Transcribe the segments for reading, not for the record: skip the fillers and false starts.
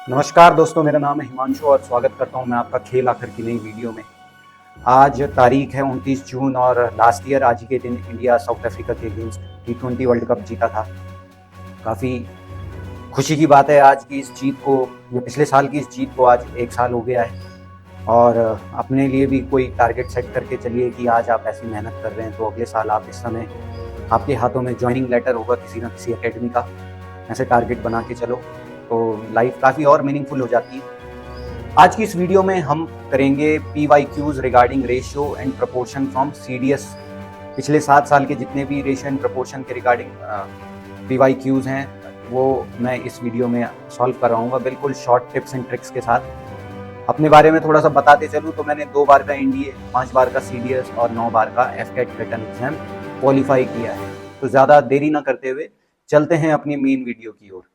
नमस्कार दोस्तों, मेरा नाम है हिमांशु और स्वागत करता हूं मैं आपका खेल आखिर की नई वीडियो में। आज तारीख है 29 जून और लास्ट ईयर आज ही के दिन इंडिया साउथ अफ्रीका के अगेंस्ट T20 वर्ल्ड कप जीता था। काफ़ी खुशी की बात है आज की इस जीत को, या पिछले साल की इस जीत को आज 1 साल हो गया है। और अपने लिए भी कोई टारगेट सेट करके चलिए कि आज आप ऐसी मेहनत कर रहे हैं तो अगले साल आप इस समय आपके हाथों में ज्वाइनिंग लेटर होगा किसी ना किसी एकेडमी का। ऐसे टारगेट बना के चलो तो लाइफ काफ़ी और मीनिंगफुल हो जाती है। आज की इस वीडियो में हम करेंगे PYQs regarding ratio and proportion from CDS। पिछले 7 साल के जितने भी रेशियो एंड प्रपोर्शन के रिगार्डिंग PYQs हैं वो मैं इस वीडियो में सॉल्व कराऊंगा, बिल्कुल शॉर्ट टिप्स एंड ट्रिक्स के साथ। अपने बारे में थोड़ा सा बताते चलूँ तो मैंने 2 बार का NDA, 5 बार का CDS और 9 बार का FCAT रिटन एग्जाम क्वालिफाई किया है। तो ज़्यादा देरी ना करते हुए चलते हैं अपनी मेन वीडियो की ओर।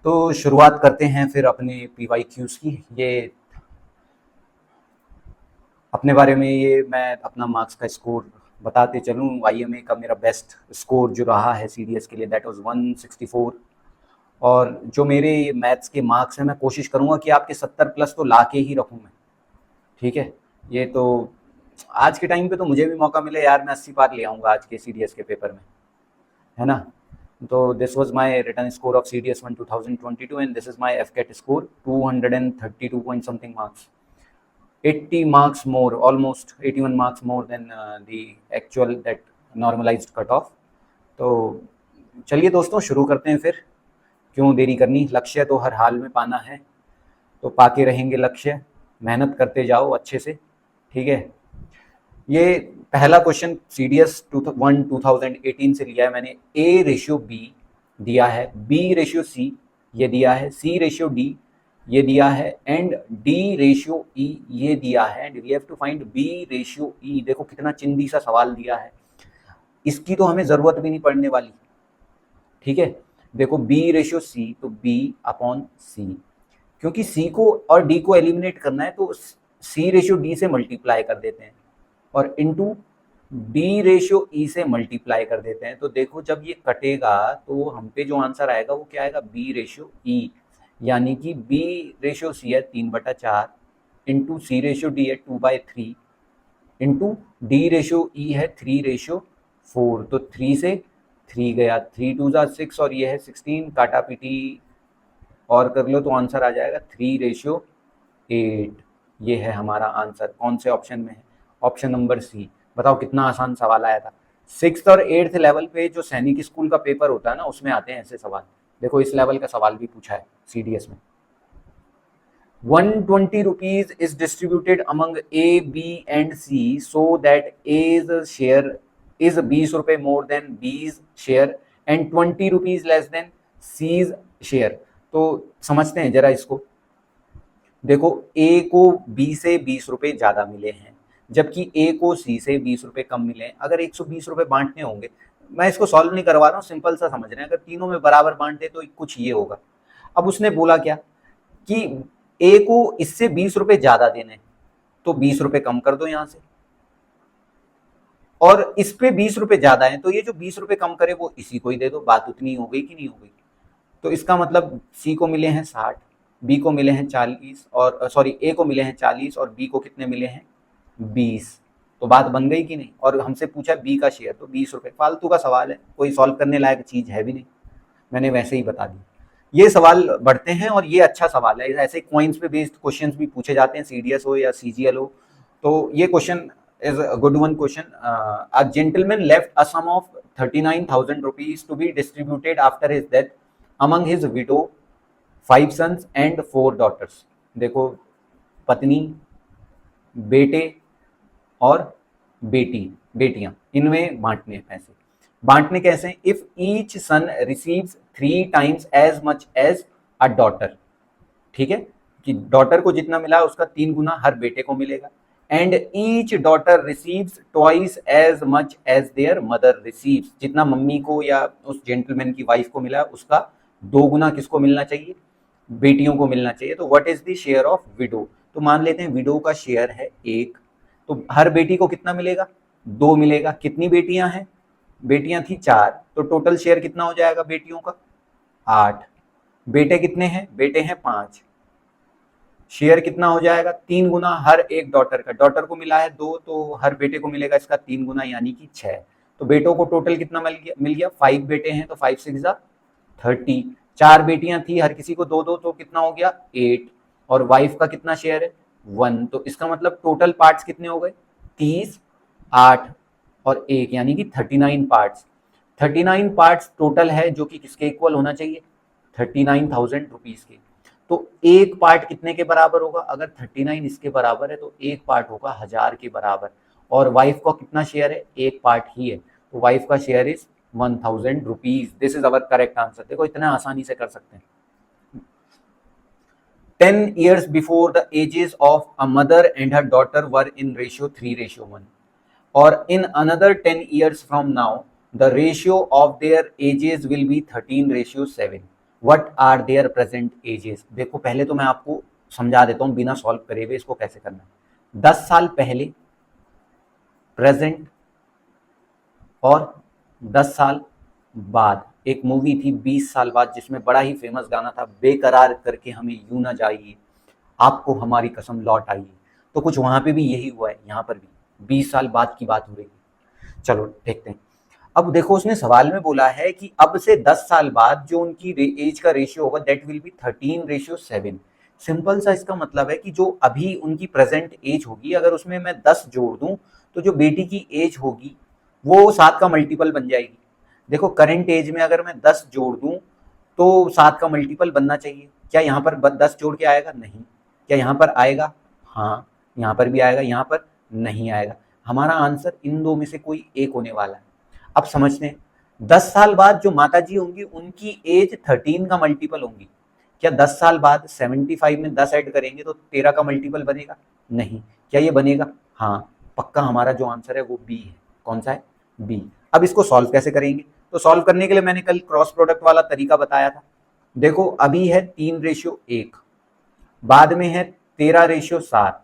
तो शुरुआत करते हैं फिर अपने PYQs की। ये अपने बारे में, ये मैं अपना मार्क्स का स्कोर बताते चलूँ। IMA का मेरा बेस्ट स्कोर जो रहा है CDS के लिए दैट वाज 164। और जो मेरे मैथ्स के मार्क्स हैं मैं कोशिश करूँगा कि आपके 70 प्लस तो ला के ही रखूँ मैं, ठीक है। ये तो आज के टाइम पे तो मुझे भी मौका मिले यार, मैं 80 पार ले आऊँगा आज के CDS के पेपर में, है ना। तो this was my written score of CDS 1 2022 and this is my FCAT score 232 point something marks, 80 marks more, almost 81 marks more than the actual that normalized cutoff। तो चलिए दोस्तों शुरू करते हैं फिर, क्यों देरी करनी। लक्ष्य तो हर हाल में पाना है, तो पाके रहेंगे लक्ष्य, मेहनत करते जाओ अच्छे से, ठीक है। ये पहला क्वेश्चन CDS 1 2018 से लिया है मैंने। A/B दिया है, B/C ये दिया है, C/D ये दिया है एंड D/E ये दिया है and we have to find B/E। देखो कितना चिंदी सा सवाल दिया है, इसकी तो हमें ज़रूरत भी नहीं पड़ने वाली, ठीक है। देखो B/C तो B/C, क्योंकि C को और D को एलिमिनेट करना है तो C/D से मल्टीप्लाई कर देते हैं और इनटू D/E से मल्टीप्लाई कर देते हैं। तो देखो जब ये कटेगा तो हम पे जो आंसर आएगा वो क्या आएगा, B/E, यानी कि B/C है 3/4 इंटू C/D है 2/3 इंटू D/E है 3/4। तो 3 से 3 गया, 3 2 6 और ये है 16, काटा पीटी और कर लो तो आंसर आ जाएगा 3/8। ये है हमारा आंसर। कौन से ऑप्शन में है, ऑप्शन नंबर C। बताओ कितना आसान सवाल आया था। 6th और 8th लेवल पे जो सैनिक स्कूल का पेपर होता है ना, उसमें आते हैं ऐसे सवाल। देखो इस लेवल का सवाल भी पूछा है CDS में। 120 rupees is distributed among A, B and C so that A's share is 20 रुपए more than B's share and 20 rupees less than C's share। तो समझते हैं जरा इसको। देखो A को B से 20 रुपए ज़्यादा मिले हैं, जबकि A को C से 20 रुपए कम मिले हैं। अगर 120 रुपए बांटने होंगे, मैं इसको सॉल्व नहीं करवा रहा हूँ, सिंपल सा समझ रहे हैं। अगर तीनों में बराबर बांटे तो कुछ ये होगा। अब उसने बोला क्या कि ए को इससे 20 रुपए ज्यादा देने, तो 20 रुपए कम कर दो यहां से, और इस पे 20 रुपए ज्यादा है तो ये जो 20 रुपए कम करे वो इसी को ही दे दो। बात उतनी हो गई कि नहीं हो गई। तो इसका मतलब सी को मिले हैं 60, बी को मिले हैं 40 और सॉरी ए को मिले हैं 40 और बी को कितने मिले हैं 20। तो बात बन गई कि नहीं। और हमसे पूछा बी का शेयर, तो 20 रुपए। फालतू का सवाल है, कोई सॉल्व करने लायक चीज है भी नहीं, मैंने वैसे ही बता दी। ये सवाल बढ़ते हैं और ये अच्छा सवाल है। ऐसे कॉइन्स पे बेस्ड क्वेश्चंस भी पूछे जाते हैं, CDS हो या CGL हो। तो ये question is a good one question। A gentleman left a sum of 39,000 rupees to be distributed after his death among his widow, 5 sons and 4 daughters। देखो पत्नी, बेटे और बेटियां, इनमें बांटने पैसे। बांटने कैसे, if each son receives 3 times as much as a daughter, ठीक है, कि डॉटर को जितना मिला उसका 3 गुना हर बेटे को मिलेगा। And each daughter receives twice as much as their mother receives, जितना मम्मी को या उस जेंटलमैन की वाइफ को मिला उसका 2 गुना किसको मिलना चाहिए, बेटियों को मिलना चाहिए। तो what is the share of window. तो मान लेते हैं विडो का शेयर है 1, तो हर बेटी को कितना मिलेगा, 2 मिलेगा। कितनी बेटियां हैं, बेटियां थी 4, तो टोटल शेयर कितना हो जाएगा बेटियों का 8। बेटे कितने हैं? बेटे हैं 5। शेयर कितना हो जाएगा? 3 गुना हर एक डॉटर का। डॉटर को मिला है 2, तो हर बेटे को मिलेगा इसका 3 गुना, यानी कि 6। तो बेटों को टोटल कितना मिल गया 5 बेटे हैं तो 5 6 30। 4 बेटियां थी, हर किसी को 2 2, तो कितना हो गया 8। और वाइफ का कितना शेयर है? 1। तो इसका मतलब टोटल पार्ट्स कितने हो गए? 30, 8 और 1, यानी कि 39 पार्ट्स। 39 पार्ट्स टोटल है, जो कि किसके इक्वल होना चाहिए? 39,000 रुपीज के। तो एक पार्ट कितने के बराबर होगा? अगर 39 इसके बराबर है तो एक पार्ट होगा 1000 के बराबर। और वाइफ का कितना शेयर है? एक पार्ट ही है, तो वाइफ का share is 1000 rupees. This is our correct answer. देखो इतना आसानी से कर सकते हैं। 10 years before, the ages of a mother and her daughter were in ratio 3:1, or in another 10 years from now the ratio of their ages will be 13:7. What are their present ages? देखो पहले तो मैं आपको समझा देता हूँ बिना solve करे हुए इसको कैसे करना है। 10 साल पहले प्रेजेंट और 10 साल बाद। एक मूवी थी 20 साल बाद, जिसमें बड़ा ही फेमस गाना था, बेकरार करके हमें यूं ना जाइए, आपको हमारी कसम लौट आइए। तो कुछ वहां पे भी यही हुआ है, यहाँ पर भी 20 साल बाद की बात हो रही है। चलो देखते हैं। अब देखो उसने सवाल में बोला है कि अब से 10 साल बाद जो उनकी एज का रेशियो होगा दैट विल बी 13:7। सिंपल सा इसका मतलब है कि जो अभी उनकी प्रेजेंट एज होगी, अगर उसमें मैं 10 जोड़ दूं तो जो बेटी की एज होगी वो 7 का मल्टीपल बन जाएगी। देखो करंट एज में अगर मैं 10 जोड़ दूं तो 7 का मल्टीपल बनना चाहिए। क्या यहाँ पर 10 जोड़ के आएगा? नहीं। क्या यहाँ पर आएगा? हाँ। यहाँ पर भी आएगा, यहाँ पर नहीं आएगा। हमारा आंसर इन दो में से कोई एक होने वाला है। अब समझते हैं, 10 साल बाद जो माता जी होंगी उनकी एज 13 का मल्टीपल होंगी। क्या 10 साल बाद 75 में 10 ऐड करेंगे तो 13 का मल्टीपल बनेगा? नहीं। क्या ये बनेगा? हाँ पक्का। हमारा जो आंसर है वो बी है। कौन सा है? बी। अब इसको सॉल्व कैसे करेंगे? तो सॉल्व करने के लिए मैंने कल क्रॉस प्रोडक्ट वाला तरीका बताया था। देखो अभी है 3:1, बाद में है 13:7।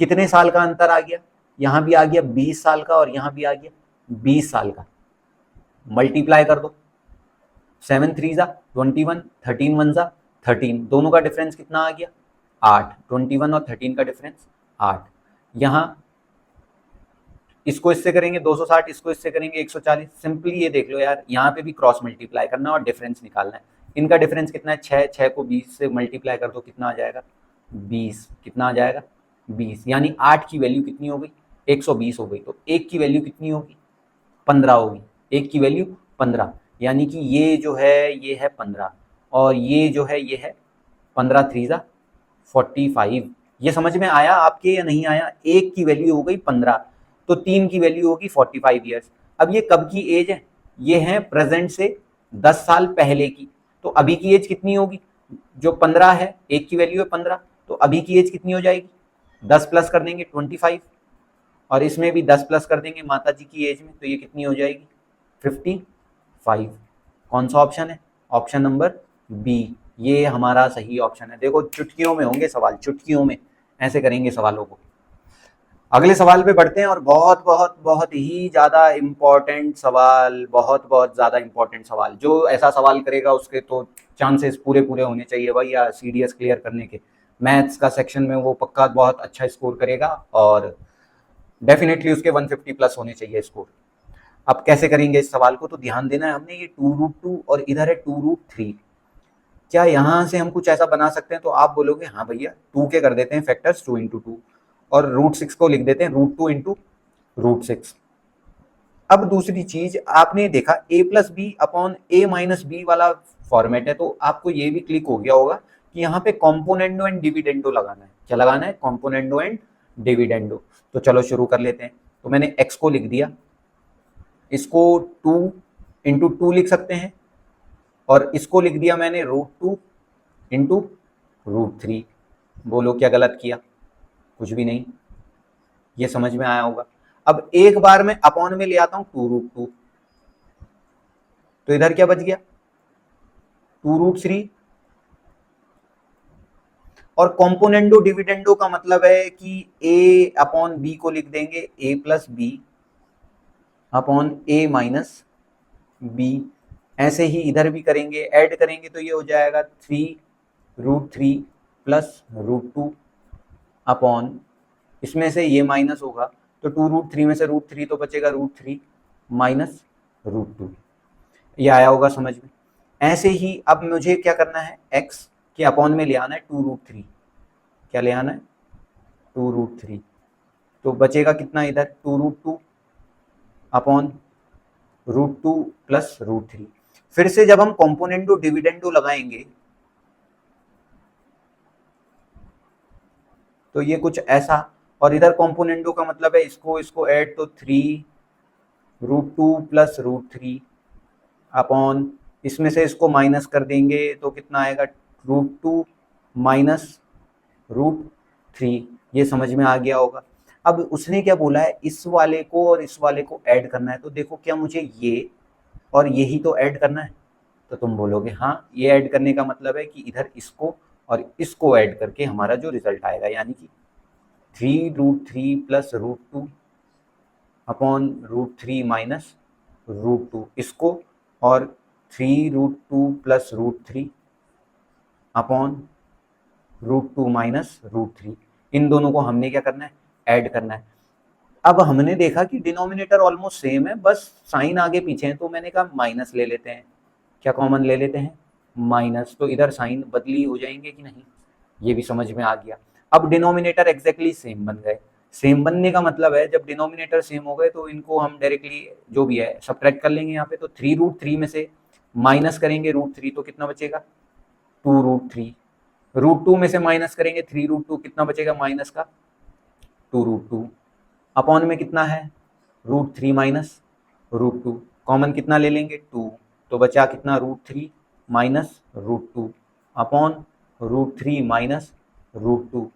कितने साल का अंतर आ गया? यहां भी आ गया 20 साल का और यहां भी आ गया 20 साल का। मल्टीप्लाई कर दो, 7 3 21, 13 1 13। दोनों का डिफरेंस कितना आ गया? 8। 21 और 13 का डिफरेंस 8। यहां इसको इससे करेंगे 260, इसको इससे करेंगे 140। सिंपली ये देख लो यार, यहाँ पे भी क्रॉस मल्टीप्लाई करना और डिफरेंस निकालना है। इनका डिफरेंस कितना है? 6। 6 को 20 से मल्टीप्लाई कर दो, कितना आ जाएगा? 20। कितना आ जाएगा? 20। यानी 8 की वैल्यू कितनी हो गई? 120 हो गई। तो 1 की वैल्यू कितनी होगी? 15 होगी। 1 की वैल्यू 15, यानी कि ये जो है ये है 15 और ये जो है ये है 15 3 45। ये समझ में आया आपके या नहीं आया? 1 की वैल्यू हो गई 15, तो 3 की वैल्यू होगी 45 ईयर्स। अब ये कब की एज है? ये है प्रेजेंट से 10 साल पहले की। तो अभी की एज कितनी होगी? जो 15 है, 1 की वैल्यू है 15, तो अभी की एज कितनी हो जाएगी? 10 प्लस कर देंगे 25, और इसमें भी 10 प्लस कर देंगे माता जी की एज में, तो ये कितनी हो जाएगी? 55। कौन सा ऑप्शन है? ऑप्शन नंबर बी, ये हमारा सही ऑप्शन है। देखो चुटकियों में होंगे सवाल, चुटकियों में ऐसे करेंगे सवालों को। अगले सवाल पे बढ़ते हैं, और बहुत बहुत बहुत ही ज़्यादा इम्पोर्टेंट सवाल, बहुत बहुत ज़्यादा इम्पोर्टेंट सवाल। जो ऐसा सवाल करेगा उसके तो चांसेस पूरे पूरे होने चाहिए भाई या सीडीएस क्लियर करने के। मैथ्स का सेक्शन में वो पक्का बहुत अच्छा स्कोर करेगा और डेफिनेटली उसके 150 प्लस होने चाहिए स्कोर। अब कैसे करेंगे इस सवाल को? तो ध्यान देना है, हमने ये 2√2 और इधर है 2√3। क्या यहाँ से हम कुछ ऐसा बना सकते हैं? तो आप बोलोगे हाँ भैया 2 के कर देते हैं फैक्टर्स, 2 × 2, और √6 को लिख देते हैं √2 × √6। अब दूसरी चीज आपने देखा a+b/a-b वाला फॉर्मेट है, तो आपको ये भी क्लिक हो गया होगा कि यहाँ पे कॉम्पोनेंडो एंड डिविडेंडो लगाना है। क्या लगाना है? Componendo and dividendo. तो चलो शुरू कर लेते हैं। तो मैंने x को लिख दिया, इसको 2 × 2 लिख सकते हैं, और इसको लिख दिया मैंने √2 × √3। बोलो क्या गलत किया? कुछ भी नहीं, ये समझ में आया होगा। अब एक बार मैं अपॉन में ले आता हूं 2√2, तो इधर क्या बच गया? 2√3। और कॉम्पोनेंडो डिविडेंडो का मतलब है कि a/b को लिख देंगे a+b/a-b, ऐसे ही इधर भी करेंगे, ऐड करेंगे तो ये हो जाएगा 3√3 प्लस √2 अपॉन, इसमें से ये माइनस होगा तो 2√3 में से √3 तो बचेगा √3 माइनस √2। ये आया होगा समझ में। ऐसे ही अब मुझे क्या करना है, x के अपॉन में ले आना है 2√3, क्या ले आना है 2√3, तो बचेगा कितना इधर 2√2 अपॉन √2 प्लस √3। फिर से जब हम कॉम्पोनेंटो डिविडेंडो लगाएंगे तो ये कुछ ऐसा, और इधर कॉम्पोनेंटो का मतलब है इसको ऐड, तो 3√2 प्लस √3 अपॉन, इसमें से इसको माइनस कर देंगे तो कितना आएगा √2 माइनस √3। ये समझ में आ गया होगा। अब उसने क्या बोला है, इस वाले को और इस वाले को ऐड करना है, तो देखो क्या मुझे ये और यही तो ऐड करना है, तो तुम बोलोगे हाँ, ये ऐड करने का मतलब है कि इधर इसको और इसको ऐड करके हमारा जो रिजल्ट आएगा, यानी कि 3√3 प्लस √2 अपॉन √3 माइनस √2, इसको और 3√2 प्लस √3 अपॉन √2 माइनस √3, इन दोनों को हमने क्या करना है, ऐड करना है। अब हमने देखा कि डिनोमिनेटर ऑलमोस्ट सेम है, बस साइन आगे पीछे है, तो मैंने कहा माइनस ले लेते हैं, क्या कॉमन ले लेते हैं माइनस, तो इधर साइन बदली हो जाएंगे कि नहीं, ये भी समझ में आ गया। अब डिनोमिनेटर एग्जैक्टली सेम बन गए। सेम बनने का मतलब है जब डिनोमिनेटर सेम हो गए तो इनको हम डायरेक्टली जो भी है सब्ट्रैक्ट कर लेंगे यहाँ पे, तो 3√3 में से माइनस करेंगे √3 तो कितना बचेगा 2√3, √2 में से माइनस करेंगे 3√2, कितना बचेगा माइनस का 2√2, अपॉन में कितना है √3 माइनस √2, कॉमन कितना ले लेंगे 2, तो बचा कितना √3 माइनस √2 अपॉन √3 माइनस √2,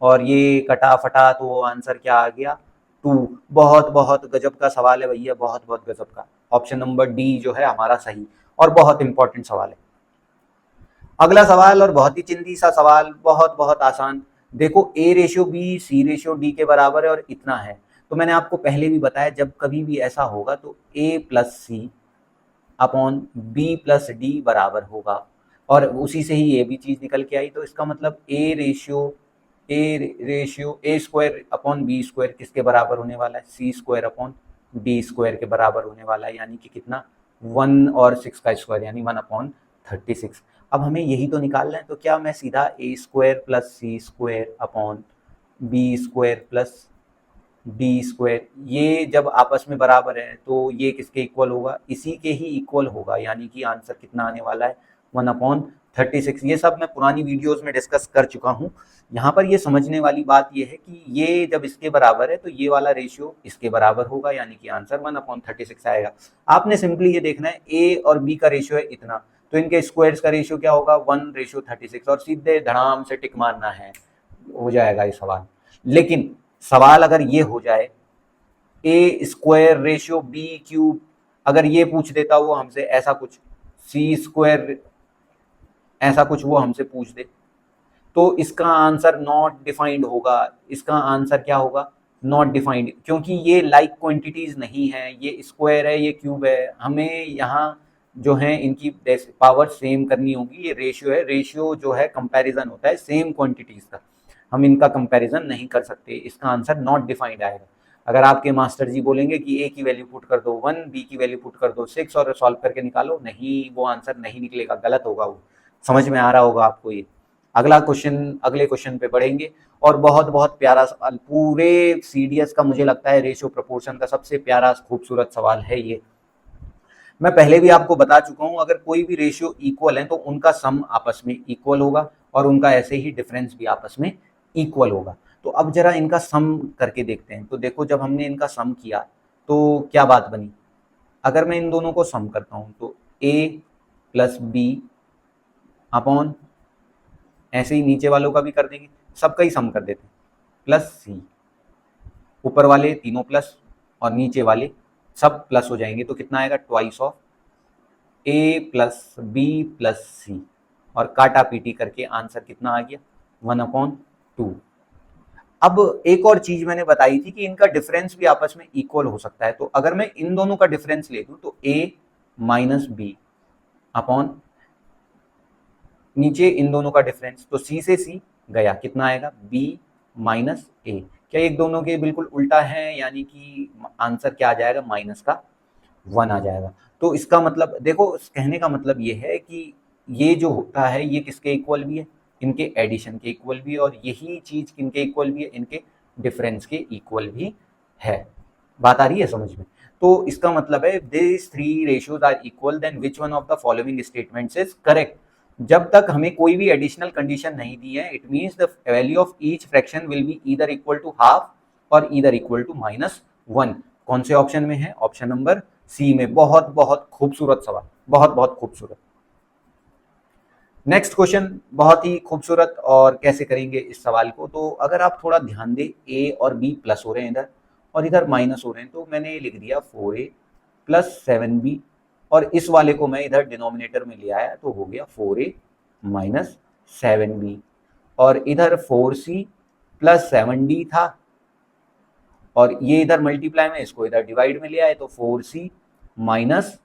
और ये कटा फटा तो आंसर क्या आ गया 2। बहुत बहुत गजब का सवाल है भैया, बहुत बहुत गजब का। ऑप्शन नंबर डी जो है हमारा सही, और बहुत इंपॉर्टेंट सवाल है। अगला सवाल और बहुत ही चिंदी सा सवाल, बहुत बहुत आसान। देखो a/b c/d के बराबर है और इतना है, तो मैंने आपको पहले भी बताया जब कभी भी ऐसा होगा तो a plus C upon B plus D बराबर होगा, और उसी से ही ये भी चीज निकल के आई, तो इसका मतलब a square upon B square किसके बराबर होने वाला है, C square upon D square के बराबर होने वाला है, यानी कि कितना 1 और 6 का स्क्वायर यानी 1/36। अब हमें यही तो निकालना है, तो क्या मैं सीधा a square plus C square upon B square plus D square, ये जब आपस में बराबर है तो ये किसके इक्वल होगा, इसी के ही इक्वल होगा, यानी कि आंसर कितना आने वाला है 1/36। ये सब मैं पुरानी वीडियोस में डिस्कस कर चुका हूँ। यहाँ पर ये समझने वाली बात ये है कि ये जब इसके बराबर है तो ये वाला रेशियो इसके बराबर होगा, यानी कि आंसर 1/36 आएगा। आपने सिंपली ये देखना है ए और बी का रेशियो है इतना, तो इनके स्क्वायर्स का रेशियो क्या होगा 1/36, और सीधे धड़ाम से टिक मारना है, हो जाएगा ये सवाल। लेकिन सवाल अगर ये हो जाए ए स्क्वायर रेशियो बी क्यूब, अगर ये पूछ देता वो हमसे ऐसा कुछ, सी स्क्वायर ऐसा कुछ वो हमसे पूछ दे, तो इसका आंसर नॉट डिफाइंड होगा। इसका आंसर क्या होगा, नॉट डिफाइंड, क्योंकि ये लाइक क्वांटिटीज नहीं है, ये स्क्वायर है ये क्यूब है, हमें यहाँ जो है इनकी पावर सेम करनी होगी। ये रेशियो है, रेशियो जो है कंपैरिजन होता है सेम क्वांटिटीज का, हम इनका कंपैरिजन नहीं कर सकते, इसका आंसर नॉट डिफाइंड आएगा। अगर आपके मास्टर जी बोलेंगे कि ए की वैल्यू पुट कर दो 1, बी की वैल्यू पुट कर दो 6 और सॉल्व करके निकालो, नहीं, वो आंसर नहीं निकलेगा, गलत होगा वो। समझ में आ रहा होगा आपको ये। अगला क्वेश्चन, अगले क्वेश्चन पे बढ़ेंगे, और बहुत बहुत प्यारा सवाल, पूरे सीडीएस का मुझे लगता है रेशियो प्रोपोर्शन का सबसे प्यारा खूबसूरत सवाल है ये। मैं पहले भी आपको बता चुका हूं, अगर कोई भी रेशियो इक्वल है तो उनका सम आपस में इक्वल होगा, और उनका ऐसे ही डिफरेंस भी आपस में इक्वल होगा। तो अब जरा इनका सम करके देखते हैं। तो देखो जब हमने इनका सम किया तो क्या बात बनी, अगर मैं इन दोनों को सम करता हूं तो a प्लस बी अपॉन, ऐसे ही नीचे वालों का भी कर देंगे, सबका ही सम कर देते हैं, प्लस सी, ऊपर वाले तीनों प्लस और नीचे वाले सब प्लस हो जाएंगे, तो कितना आएगा twice of A plus B plus C, और काटा पीटी करके आंसर कितना आ गया 1/2। अब एक और चीज मैंने बताई थी कि इनका डिफरेंस भी आपस में इक्वल हो सकता है, तो अगर मैं इन दोनों का डिफरेंस ले दूं तो a माइनस बी अपॉन नीचे इन दोनों का डिफरेंस, तो सी से सी गया, कितना आएगा बी माइनस ए। क्या एक दोनों के बिल्कुल उल्टा है, यानी कि आंसर क्या आ जाएगा, माइनस का 1 आ जाएगा। तो इसका मतलब देखो, कहने का मतलब ये है कि ये जो होता है ये किसके इक्वल भी है, इनके एडिशन के इक्वल भी है, और यही चीज किनके इक्वल भी है, इनके डिफरेंस के इक्वल भी है। बात आ रही है समझ में? तो इसका मतलब है this three ratios are equal, then which one of the following statements is correct. जब तक हमें कोई भी एडिशनल कंडीशन नहीं दी है, it means the value of each fraction will be either equal to half और ईदर इक्वल टू -1। कौन से ऑप्शन में है, ऑप्शन नंबर सी में। बहुत बहुत खूबसूरत सवाल, बहुत बहुत खूबसूरत। नेक्स्ट क्वेश्चन बहुत ही खूबसूरत, और कैसे करेंगे इस सवाल को, तो अगर आप थोड़ा ध्यान दें, ए और बी प्लस हो रहे हैं इधर, और इधर माइनस हो रहे हैं, तो मैंने लिख दिया 4a प्लस 7b, और इस वाले को मैं इधर डिनोमिनेटर में ले आया, तो हो गया 4a माइनस 7b, और इधर 4c प्लस 7d था, और ये इधर मल्टीप्लाई में, इसको इधर डिवाइड में ले आए, तो 4c माइनस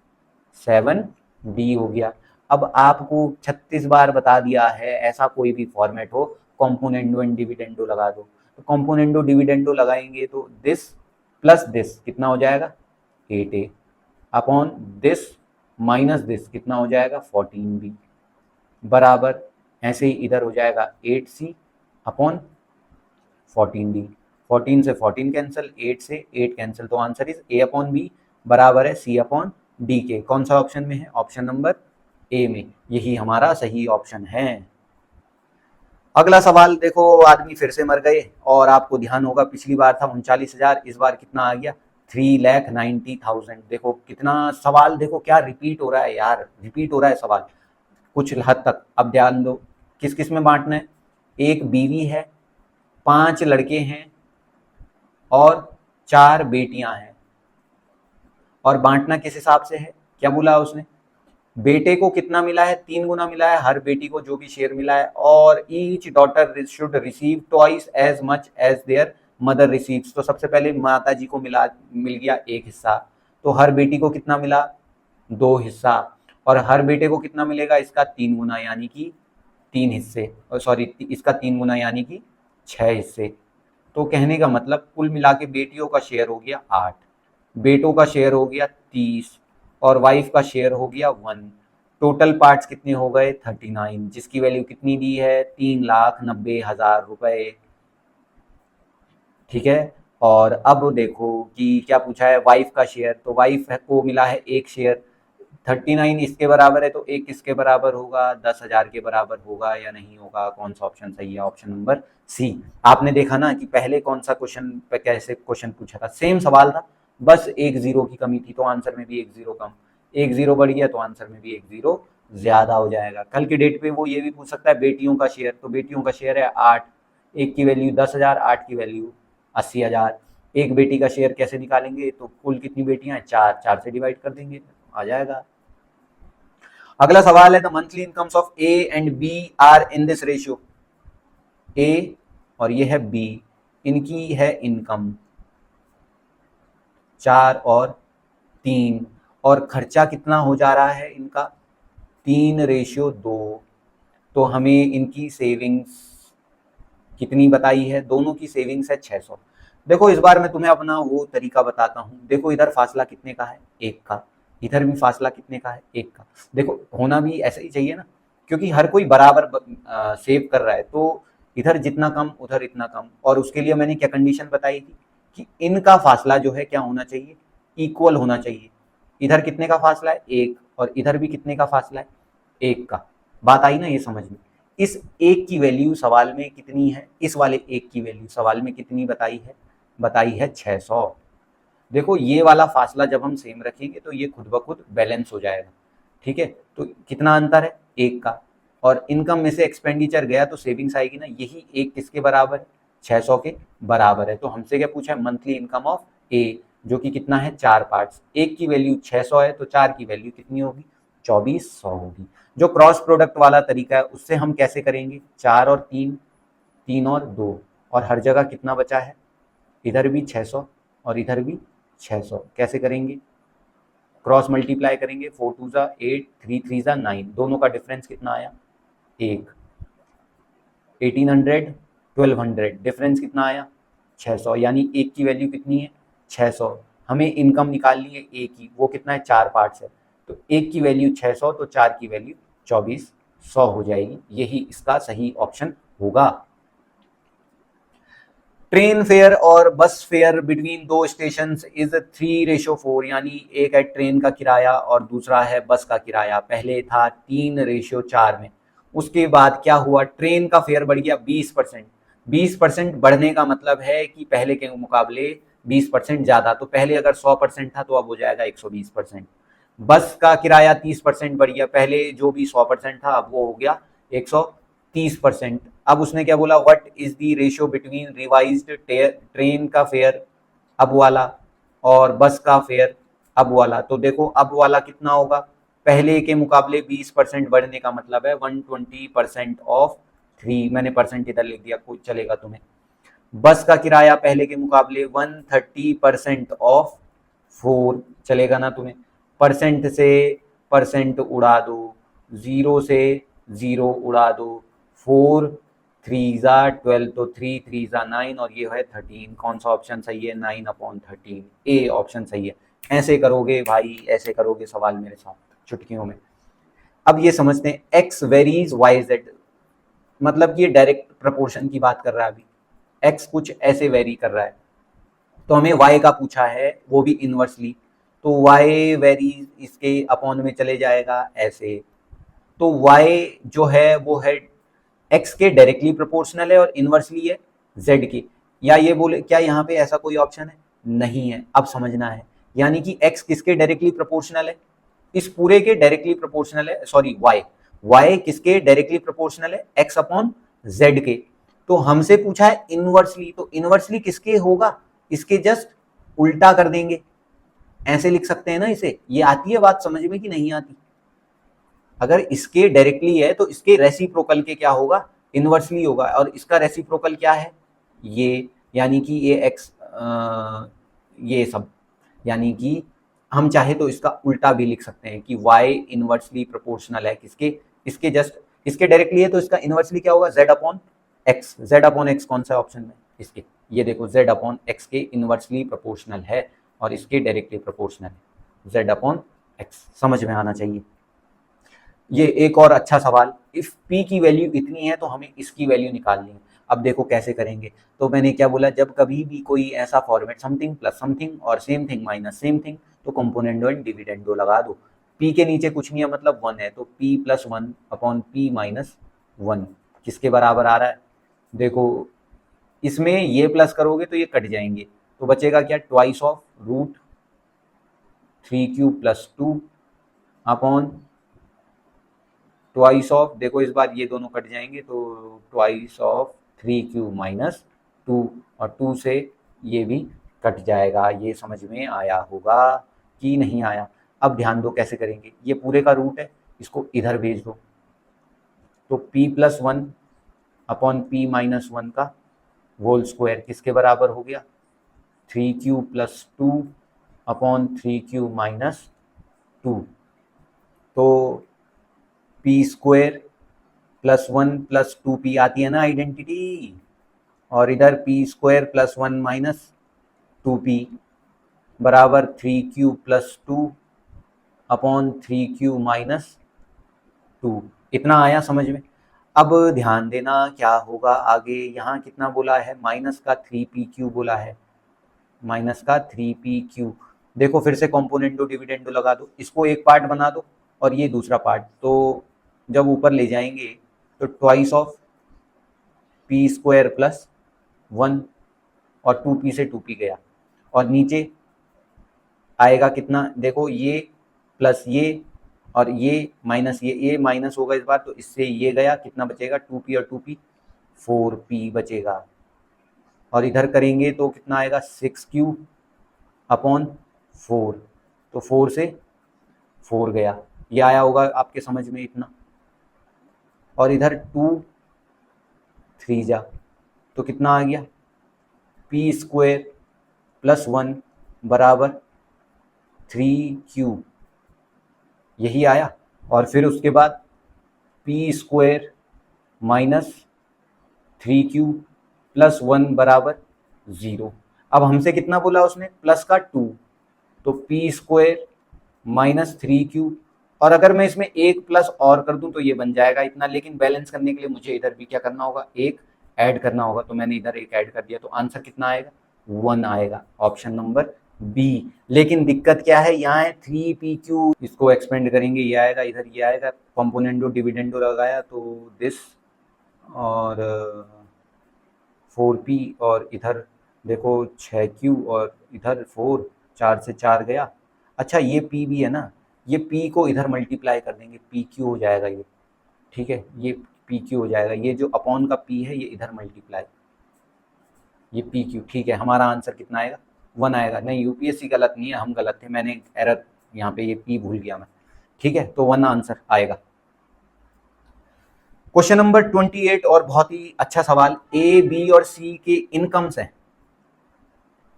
7d हो गया। अब आपको 36 बार बता दिया है, ऐसा कोई भी फॉर्मेट हो, कॉम्पोनेंडो एंड डिविडेंडो लगा दो। तो कॉम्पोनेंडो डिविडेंडो लगाएंगे तो दिस प्लस दिस कितना हो जाएगा 8a, upon this minus this कितना हो जाएगा 14b, बराबर ऐसे ही इधर हो जाएगा 8c अपॉन 14d। 14 से 14 कैंसिल, 8 से 8 कैंसिल, तो answer is a upon B बराबर है c अपॉन डी के। कौन सा ऑप्शन में है, ऑप्शन नंबर ए में, यही हमारा सही ऑप्शन है। अगला सवाल देखो, आदमी फिर से मर गए, और आपको ध्यान होगा पिछली बार था 39,000, इस बार कितना आ गया 3,90,000। देखो कितना सवाल, देखो क्या रिपीट हो रहा है यार, रिपीट हो रहा है सवाल कुछ हद तक। अब ध्यान दो, किस किस में बांटना है, एक बीवी है, 5 लड़के हैं और 4 बेटियां हैं, और बांटना किस हिसाब से है, क्या बोला उसने, बेटे को कितना मिला है, 3 गुना मिला है, हर बेटी को जो भी शेयर मिला है, और each daughter should receive twice as much as their mother receives. तो सबसे पहले माता जी को मिल गया 1 हिस्सा, तो हर बेटी को कितना मिला 2 हिस्सा, और हर बेटे को कितना मिलेगा, इसका 3 गुना यानी कि 3 हिस्से, सॉरी इसका 3 गुना यानी कि 6 हिस्से। तो कहने का मतलब कुल मिला के बेटियों का शेयर हो गया 8, बेटों का शेयर हो गया 30, और वाइफ का शेयर हो गया 1। टोटल पार्ट्स कितने हो गए 39, जिसकी वैल्यू कितनी दी है 3,90,000 रुपए। ठीक है, और अब देखो कि क्या पूछा है, वाइफ का शेयर, तो वाइफ को मिला है 1 शेयर, 39 इसके बराबर है, तो 1 किसके बराबर होगा, 10,000 के बराबर होगा या नहीं होगा। कौन सा ऑप्शन सही है, ऑप्शन नंबर सी। आपने देखा ना कि पहले कौन सा क्वेश्चन पे कैसे क्वेश्चन पूछा था, सेम सवाल था, बस 1 जीरो की कमी थी, तो आंसर में भी 1 जीरो कम, 1 जीरो बढ़ गया तो आंसर में भी 1 जीरो ज्यादा हो जाएगा। कल की डेट पे वो ये भी पूछ सकता है बेटियों का शेयर, तो बेटियों का शेयर है 8, 1 की वैल्यू 10,000, 8 की वैल्यू 80,000। एक बेटी का शेयर कैसे निकालेंगे, तो कुल कितनी बेटियां हैं 4, 4 से डिवाइड कर देंगे, आ जाएगा। अगला सवाल है, the monthly incomes of A and B are in this ratio. A और ये है बी, इनकी है इनकम 4 और 3, और खर्चा कितना हो जा रहा है इनका 3:2। तो हमें इनकी सेविंग्स कितनी बताई है, दोनों की सेविंग्स है 600। देखो इस बार मैं तुम्हें अपना वो तरीका बताता हूँ। देखो इधर फासला कितने का है, 1 का, इधर भी फासला कितने का है, 1 का। देखो होना भी ऐसा ही चाहिए ना, क्योंकि हर कोई बराबर सेव कर रहा है, तो इधर जितना कम उधर इतना कम। और उसके लिए मैंने क्या कंडीशन बताई थी कि इनका फासला जो है क्या होना चाहिए, इक्वल होना चाहिए। इधर कितने का फासला है 1, और इधर भी कितने का फासला है 1 का। बात आई ना ये समझ में। इस 1 की वैल्यू सवाल में कितनी है, इस वाले 1 की वैल्यू सवाल में कितनी बताई है 600। देखो ये वाला फासला जब हम सेम रखेंगे तो ये खुद ब खुद बैलेंस हो जाएगा। ठीक है, तो कितना अंतर है 1 का, और इनकम में से एक्सपेंडिचर गया तो सेविंग्स आएगी ना, यही 1 किसके बराबर है 600 के बराबर है। तो हमसे क्या पूछा है, मंथली इनकम ऑफ ए, जो कि कितना है 4 पार्ट्स, 1 की वैल्यू 600 है, तो 4 की वैल्यू कितनी होगी 2400 होगी। जो क्रॉस प्रोडक्ट वाला तरीका है उससे हम कैसे करेंगे, 4 और 3, 3 और 2, और हर जगह कितना बचा है, इधर भी 600 और इधर भी 600, कैसे करेंगे, क्रॉस मल्टीप्लाई करेंगे, 4 2 ज़ा 8, 3 3 ज़ा 9, दोनों का डिफरेंस कितना आया? 1। 1800 1200 डिफरेंस कितना आया? 600, यानी एक की वैल्यू कितनी है? 600। हमें इनकम निकालनी है ए की, वो कितना है? 4 पार्ट्स है, तो एक की वैल्यू 600 तो 4 की वैल्यू 2400 हो जाएगी। यही इसका सही ऑप्शन होगा। ट्रेन फेयर और बस फेयर बिटवीन दो स्टेशन इज 3:4, यानी एक है ट्रेन का किराया और दूसरा है बस का किराया। पहले था 3:4 में, उसके बाद क्या हुआ? ट्रेन का फेयर बढ़ गया 20%। 20% बढ़ने का मतलब है कि पहले के मुकाबले 20% ज्यादा, तो पहले अगर 100% था तो अब हो जाएगा 120%। बस का किराया 30% बढ़ गया, पहले जो भी 100% था अब वो हो गया 130%। अब उसने क्या बोला? What is the ratio between revised train का फेयर अब वाला और बस का फेयर अब वाला। तो देखो अब वाला कितना होगा? पहले के मुकाबले 20% बढ़ने का मतलब है 120% ऑफ 3, मैंने परसेंट इधर लिख दिया, कुछ चलेगा तुम्हें। बस का किराया पहले के मुकाबले 130% ऑफ 4, चलेगा ना तुम्हें? परसेंट से परसेंट उड़ा दो, जीरो से जीरो उड़ा दो, 4 3 ज़ा 12, तो 3 3 ज़ा 9 और ये है 13। कौन सा ऑप्शन सही है? 9/13, ए ऑप्शन सही है। ऐसे करोगे भाई, ऐसे करोगे सवाल मेरे साथ चुटकियों में। अब ये समझते हैं एक्स वेरीज वाई जेड, मतलब कि ये डायरेक्ट प्रपोर्शन की बात कर रहा है। अभी एक्स कुछ ऐसे वेरी कर रहा है, तो हमें y का पूछा है, वो भी इनवर्सली, तो y वेरीज इसके अपॉन में चले जाएगा ऐसे। तो y जो है वो है x के डायरेक्टली प्रोपोर्शनल है और इनवर्सली है z की। या ये बोले क्या यहाँ पे ऐसा कोई ऑप्शन है? नहीं है। अब समझना है, यानी कि x किसके डायरेक्टली प्रोपोर्शनल है? इस पूरे के डायरेक्टली प्रोपोर्शनल है, सॉरी y किसके डायरेक्टली प्रोपोर्शनल है? x अपॉन z के। तो हमसे पूछा है इनवर्सली, तो इनवर्सली किसके होगा? इसके जस्ट उल्टा कर देंगे, ऐसे लिख सकते हैं ना इसे। ये आती है बात समझ में कि नहीं आती? अगर इसके डायरेक्टली है तो इसके रेसिप्रोकल के क्या होगा? इनवर्सली होगा। और इसका रेसिप्रोकल क्या है? ये, यानी कि ये एक्स, ये सब, यानी कि हम चाहे तो इसका उल्टा भी लिख सकते हैं कि y इनवर्सली प्रोपोर्शनल है किसके? इसके जस्ट, इसके डायरेक्टली है तो इसका इनवर्सली क्या होगा? z upon x. z upon x कौन सा ऑप्शन में? इसके, ये देखो z अपॉन एक्स के इनवर्सली प्रोपोर्शनल है और इसके डायरेक्टली प्रोपोर्शनल है, z अपॉन एक्स। समझ में आना चाहिए। ये एक और अच्छा सवाल, इफ p की वैल्यू इतनी है तो हमें इसकी वैल्यू निकालनी है। अब देखो कैसे करेंगे। तो मैंने क्या बोला? जब कभी भी कोई ऐसा फॉर्मेट समथिंग प्लस समथिंग और same thing minus same thing, तो कंपोनेंडो एंड डिविडेंडो लगा दो। p के नीचे कुछ नहीं है मतलब 1 है, तो p plus 1 upon p minus 1 किसके बराबर आ रहा है? देखो इसमें ये प्लस करोगे तो ये कट जाएंगे, तो बचेगा क्या? Twice of root 3 plus 2 upon twice of, देखो इस बार ये दोनों कट जाएंगे तो ट्वाइस ऑफ 3 माइनस 2, और 2 से ये भी कट जाएगा। ये समझ में आया होगा कि नहीं आया? अब ध्यान दो कैसे करेंगे। ये पूरे का रूट है, इसको इधर भेज दो, तो p plus 1 upon p minus 1 का होल स्क्वायर किसके बराबर हो गया? 3q plus 2 upon 3q minus 2। तो p square plus 1 plus 2p आती है ना आइडेंटिटी, और इधर p square plus 1 minus 2p बराबर 3q plus 2 upon 3q minus 2। इतना आया समझ में? अब ध्यान देना क्या होगा आगे। यहाँ कितना बोला है? माइनस का 3pq बोला है, माइनस का 3pq। देखो फिर से कॉम्पोनेंटो डिविडेंडो लगा दो, इसको एक पार्ट बना दो और ये दूसरा पार्ट, तो जब ऊपर ले जाएंगे तो twice of p square plus 1 और 2p से 2p गया, और नीचे आएगा कितना? देखो ये प्लस ये और ये माइनस ये माइनस होगा इस बार, तो इससे ये गया, कितना बचेगा? 2p और 2p 4p बचेगा। और इधर करेंगे तो कितना आएगा? 6q अपॉन 4, तो 4 से 4 गया। ये आया होगा आपके समझ में इतना। और इधर 2 3 जा, तो कितना आ गया? p स्क्वायर प्लस 1 बराबर 3q यही आया। और फिर उसके बाद P square minus 3q plus 1 बराबर 0। अब हमसे कितना बोला उसने, प्लस का 2, तो पी स्क्वायर माइनस 3q, और अगर मैं इसमें एक प्लस और कर दूं तो ये बन जाएगा इतना, लेकिन बैलेंस करने के लिए मुझे इधर भी क्या करना होगा, एक ऐड करना होगा, तो मैंने इधर एक ऐड कर दिया, तो आंसर कितना आएगा, 1 आएगा, ऑप्शन नंबर बी। लेकिन दिक्कत क्या है, यहाँ है 3pq, इसको एक्सपेंड करेंगे ये आएगा, इधर ये आएगा, कंपोनेंडो डिविडेंडो लगाया तो दिस, और 4p, और इधर देखो 6q, और इधर 4, 4 से 4 गया। अच्छा ये p भी है ना, ये p को इधर मल्टीप्लाई कर देंगे, pq हो जाएगा ये, ठीक है, ये pq हो जाएगा, ये जो अपॉन का p है ये इधर मल्टीप्लाई, ये pq, ठीक है। हमारा आंसर कितना आएगा, 1 आएगा। नहीं, यूपीएससी गलत नहीं है, हम गलत थे, मैंने एरर यहाँ पे ये p भूल गया मैं, ठीक है, तो 1 आंसर आएगा। क्वेश्चन नंबर 28 और बहुत ही अच्छा सवाल, ए बी और सी के इनकम्स हैं,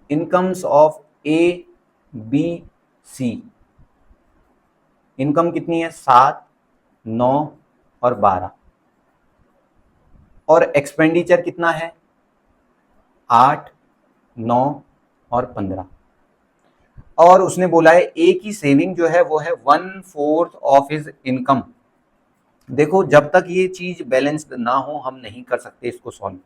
incomes of A B C, income कितनी है, 7, 9 और 12, और एक्सपेंडिचर कितना है, 8, 9 और 15, और उसने बोला है ए की सेविंग जो है वो है 1/4 ऑफ हिज इनकम। देखो जब तक ये चीज बैलेंस्ड ना हो हम नहीं कर सकते इसको सॉल्व।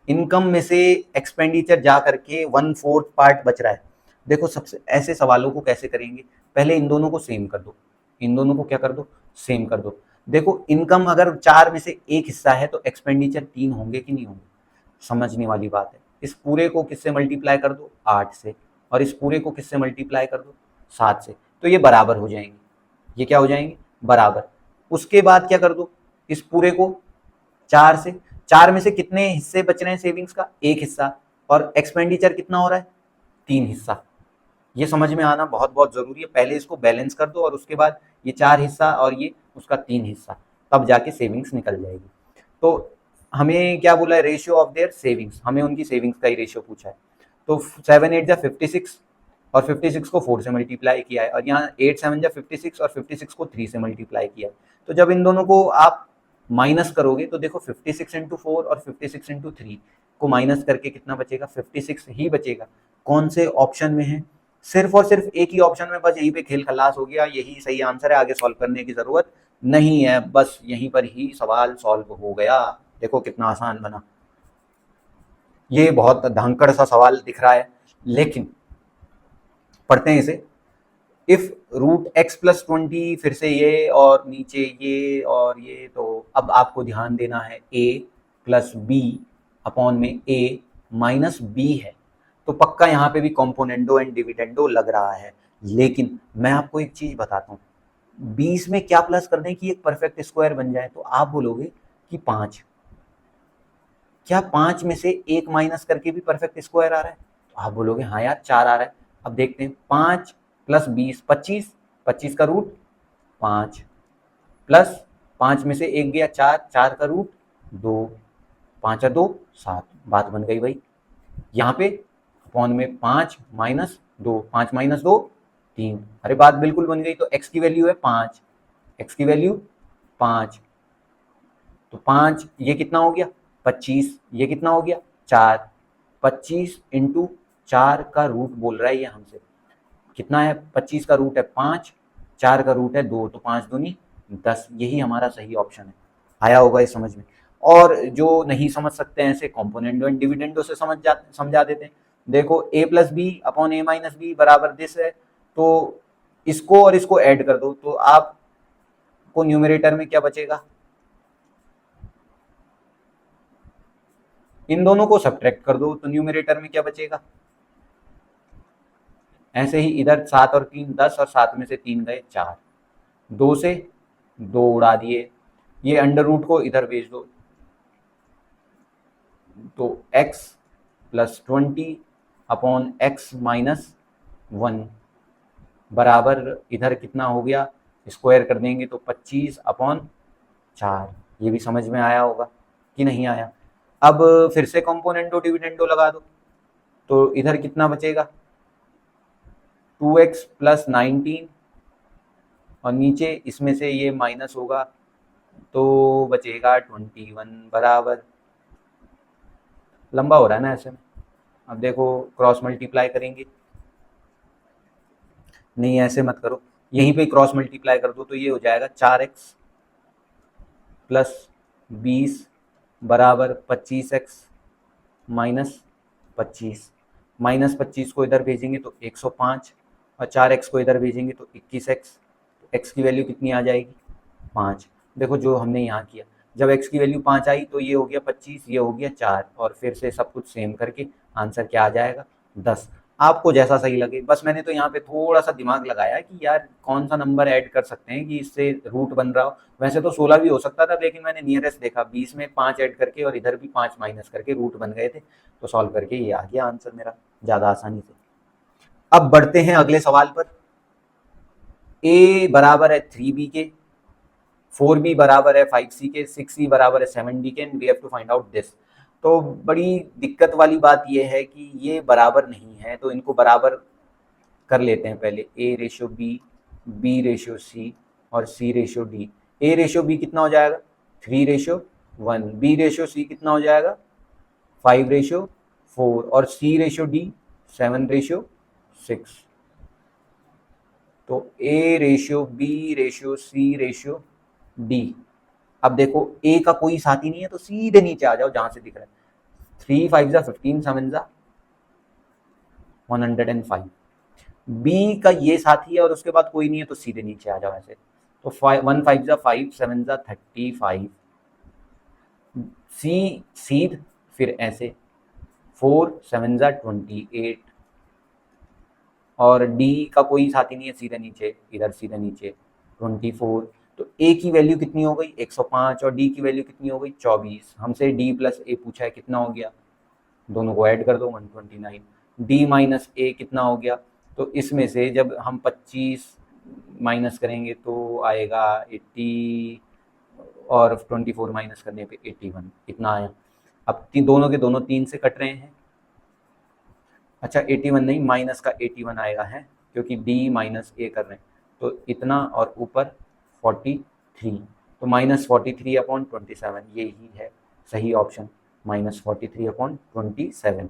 इनकम में से एक्सपेंडिचर जा करके 1/4 पार्ट बच रहा है। देखो सबसे ऐसे सवालों को कैसे करेंगे, पहले इन दोनों को सेम कर दो, इन दोनों को क्या कर दो, सेम कर दो। देखो इनकम अगर 4 में से एक हिस्सा है तो एक्सपेंडिचर 3 होंगे कि नहीं होंगे, समझने वाली बात है। इस पूरे को किससे मल्टीप्लाई कर दो, 8 से, और इस पूरे को किससे मल्टीप्लाई कर दो, 7 से, तो ये बराबर हो जाएंगे, ये क्या हो जाएंगे, बराबर। उसके बाद क्या कर दो, इस पूरे को 4 से, 4 में से कितने हिस्से बच रहे हैं सेविंग्स का, एक हिस्सा, और एक्सपेंडिचर कितना हो रहा है, 3 हिस्सा। ये समझ में आना बहुत बहुत जरूरी है, पहले इसको बैलेंस कर दो और उसके बाद ये 4 हिस्सा और ये उसका 3 हिस्सा, तब जाके सेविंग्स निकल जाएगी। तो हमें क्या बोला है, रेशियो ऑफ देयर सेविंग्स, हमें उनकी सेविंग्स का ही रेशियो पूछा है। तो 7 8 जा 56, और 56 को 4 से मल्टीप्लाई किया है, और यहाँ 8 7 जा 56, और 56 को 3 से मल्टीप्लाई किया है। तो जब इन दोनों को आप माइनस करोगे तो देखो 56 इंटू 4 और 56 इंटू 3 को माइनस करके कितना बचेगा, 56 ही बचेगा। कौन से ऑप्शन में है, सिर्फ और सिर्फ एक ही ऑप्शन में, बस यहीं पे खेल खलास हो गया, यही सही आंसर है, आगे सॉल्व करने की जरूरत नहीं है, बस यहीं पर ही सवाल सॉल्व हो गया। देखो कितना आसान बना, ये बहुत धांकड़ सा सवाल दिख रहा है, लेकिन पढ़ते हैं इसे। इफ रूट एक्स प्लस 20, फिर से ये और नीचे ये और ये, तो अब आपको ध्यान देना है a प्लस बी अपॉन में a माइनस बी है, तो पक्का यहाँ पे भी कॉम्पोनेंडो एंड डिविडेंडो लग रहा है। लेकिन मैं आपको एक चीज बताता हूँ, 20 में क्या प्लस कर दें कि एक परफेक्ट स्क्वायर बन जाए, तो आप बोलोगे कि 5, क्या 5 में से एक माइनस करके भी परफेक्ट स्क्वायर आ रहा है, तो आप बोलोगे हाँ यार 4 आ रहा है। अब देखते हैं, 5 प्लस 20 25, 25 का रूट 5, प्लस 5 में से एक गया 4, 4 का रूट 2, 5 और 2 7, बात बन गई भाई। यहाँ पे अपॉन में 5 माइनस 2, 5 माइनस 2 3, अरे बात बिल्कुल बन गई। तो x की वैल्यू है 5, x की वैल्यू 5, तो 5 ये कितना हो गया 25, ये कितना हो गया 4, 25 इंटू 4 का रूट बोल रहा है ये हमसे, कितना है, 25 का रूट है 5, 4 का रूट है 2, तो 5 दूनी 10, यही हमारा सही ऑप्शन है। आया होगा ये समझ में। और जो नहीं समझ सकते हैं ऐसे कॉम्पोनेंडो एंड डिविडेंडो से समझा देते हैं। देखो a plus B upon A minus B बराबर दिस है, तो इसको और इसको ऐड कर दो, तो आपको न्यूमरेटर में क्या बचेगा, इन दोनों को सब्ट्रैक्ट कर दो, तो न्यूमरेटर में क्या बचेगा, ऐसे ही इधर 7 और 3 10, और 7 में से 3 गए 4, 2 से 2 उड़ा दिए, ये अंडर रूट को इधर भेज दो, तो x plus 20 upon x minus 1 बराबर इधर कितना हो गया, स्क्वायर कर देंगे तो 25 अपॉन 4। ये भी समझ में आया होगा कि नहीं आया। अब फिर से कॉम्पोनेंटो डिविडेंडो लगा दो, तो इधर कितना बचेगा, 2x प्लस 19 और नीचे इसमें से ये माइनस होगा तो बचेगा 21 बराबर, लंबा हो रहा है ना ऐसे में। अब देखो क्रॉस मल्टीप्लाई करेंगे, नहीं ऐसे मत करो, यहीं पे क्रॉस मल्टीप्लाई कर दो तो ये हो जाएगा 4x प्लस 20 बराबर 25x माइनस 25। माइनस 25 को इधर भेजेंगे तो 105 और 4x को इधर भेजेंगे तो 21x। x की वैल्यू कितनी आ जाएगी 5। देखो जो हमने यहाँ किया, जब x की वैल्यू 5 आई तो ये हो गया 25, ये हो गया 4 और फिर से सब कुछ सेम करके आंसर क्या आ जाएगा 10। आपको जैसा सही लगे, बस मैंने तो यहाँ पे थोड़ा सा दिमाग लगाया कि यार कौन सा नंबर ऐड कर सकते हैं कि इससे रूट बन रहा हो। वैसे तो 16 भी हो सकता था लेकिन मैंने नियरेस्ट देखा, 20 में 5 ऐड करके और इधर भी 5 माइनस करके रूट बन गए थे, तो सॉल्व करके ये आ गया आंसर मेरा ज़्यादा आसानी से। अब बढ़ते हैं अगले सवाल पर। a बराबर है 3b के, 4b बराबर है 5c के, 6c बराबर है 7d के, and we have to find out this. तो बड़ी दिक्कत वाली बात यह है कि ये बराबर नहीं है, तो इनको बराबर कर लेते हैं पहले। a ratio b ratio c और c ratio d। a ratio b कितना हो जाएगा 3 रेशियो 1, b रेशियो c कितना हो जाएगा 5 रेशियो 4 और c रेशियो d 7 रेशियो 6। तो a ratio b ratio c ratio d। अब देखो a का कोई साथी नहीं है तो सीधे नीचे आ जाओ जहां से दिख रहा है। 3 5 जा 15, 7 जा 105। b का ये साथी है और उसके बाद कोई नहीं है तो सीधे नीचे आ जाओ ऐसे। तो 1 5 जा 5, 7 जा 35, c सीध फिर ऐसे 4 7 जा 28 और d का कोई साथी नहीं है, सीधे नीचे इधर सीधे नीचे 24। तो a की वैल्यू कितनी हो गई 105 और d की वैल्यू कितनी हो गई 24। हमसे d प्लस a पूछा है, कितना हो गया, दोनों को ऐड कर दो 129। d माइनस a कितना हो गया, तो इसमें से जब हम 25 माइनस करेंगे तो आएगा 80 और 24 माइनस करने पे 81, इतना आया। अब दोनों के दोनों 3 से कट रहे हैं। अच्छा 81 नहीं, माइनस का 81 आएगा है क्योंकि d माइनस ए कर रहे हैं, तो इतना और ऊपर 43, तो -43/27 ये ही है सही option, -43/27।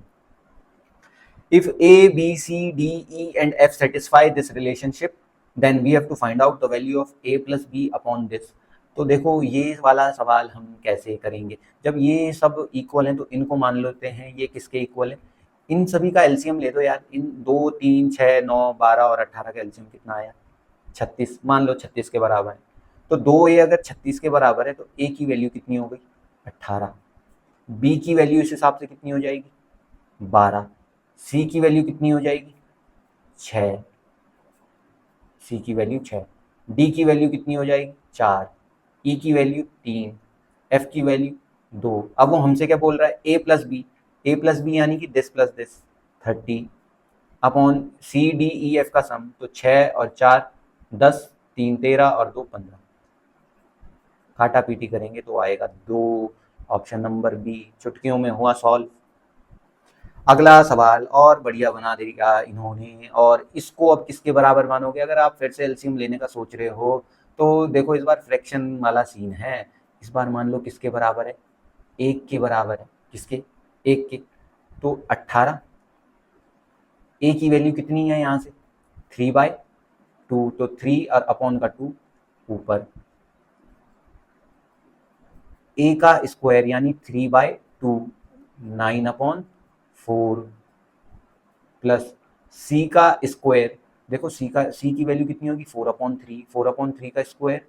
If A, B, C, D, E and F satisfy this relationship, then we have to find out the value of A plus B upon this। तो देखो ये वाला सवाल हम कैसे करेंगे, जब ये सब इक्वल हैं तो इनको मान लेते हैं ये किसके इक्वल है, इन सभी का एलसीएम ले दो यार। इन 2 3 6 9 12 और 18 का एलसीएम कितना आया 36, मान लो 36 के बराबर है। तो 2A अगर 36 के बराबर है तो A की वैल्यू कितनी हो गई 18, B की वैल्यू इस हिसाब से कितनी हो जाएगी 12, सी की वैल्यू कितनी हो जाएगी 6, सी की वैल्यू 6, डी की वैल्यू कितनी हो जाएगी 4, ई की वैल्यू 3, एफ की वैल्यू 2। अब वो हमसे क्या बोल रहा है ए प्लस बी यानी कि this plus this 30 upon C D E F का सम, तो 6 और 4 10, 3 13 और 2 15। काटा पीटी करेंगे तो आएगा 2, ऑप्शन नंबर बी चुटकियों में हुआ सॉल्व। अगला सवाल और बढ़िया बना देगा इन्होंने, और इसको अब किसके बराबर मानोगे, अगर आप फिर से एलसीएम लेने का सोच रहे हो तो देखो इस बार फ्रैक्शन वाला सीन है। इस बार मान लो किसके बराबर है 1 के बराबर है, किसके 1 के, तो 18। ए की वैल्यू कितनी है यहाँ से 3/2, तो 3 और अपॉन का 2 ऊपर, ए का स्क्वायर यानी 3/2 9/4 प्लस सी का स्क्वायर, देखो सी की वैल्यू कितनी होगी 4/3, 4/3 का स्क्वायर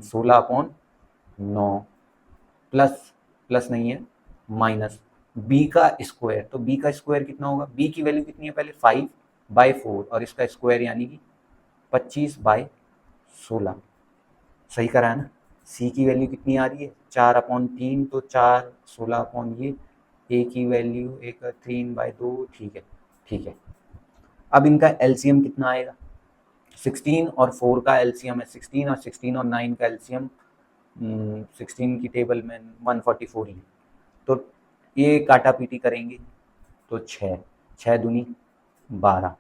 16/9 प्लस प्लस नहीं है माइनस बी का स्क्वायर, तो बी का स्क्वायर कितना होगा, बी की वैल्यू कितनी है पहले 5/4 और इसका स्क्वायर यानी कि 25/16। सही करा है ना। सी की वैल्यू कितनी आ रही है 4/3, तो 4 16 ये, ए की वैल्यू 3/2, ठीक है ठीक है। अब इनका एलसीएम कितना आएगा 16 और 4 का एलसीएम है 16 और 16 और 9 का एलसीएम 16 की टेबल में 144 ही, तो ये काटा पीटी करेंगे तो 6 6 दूनी 12,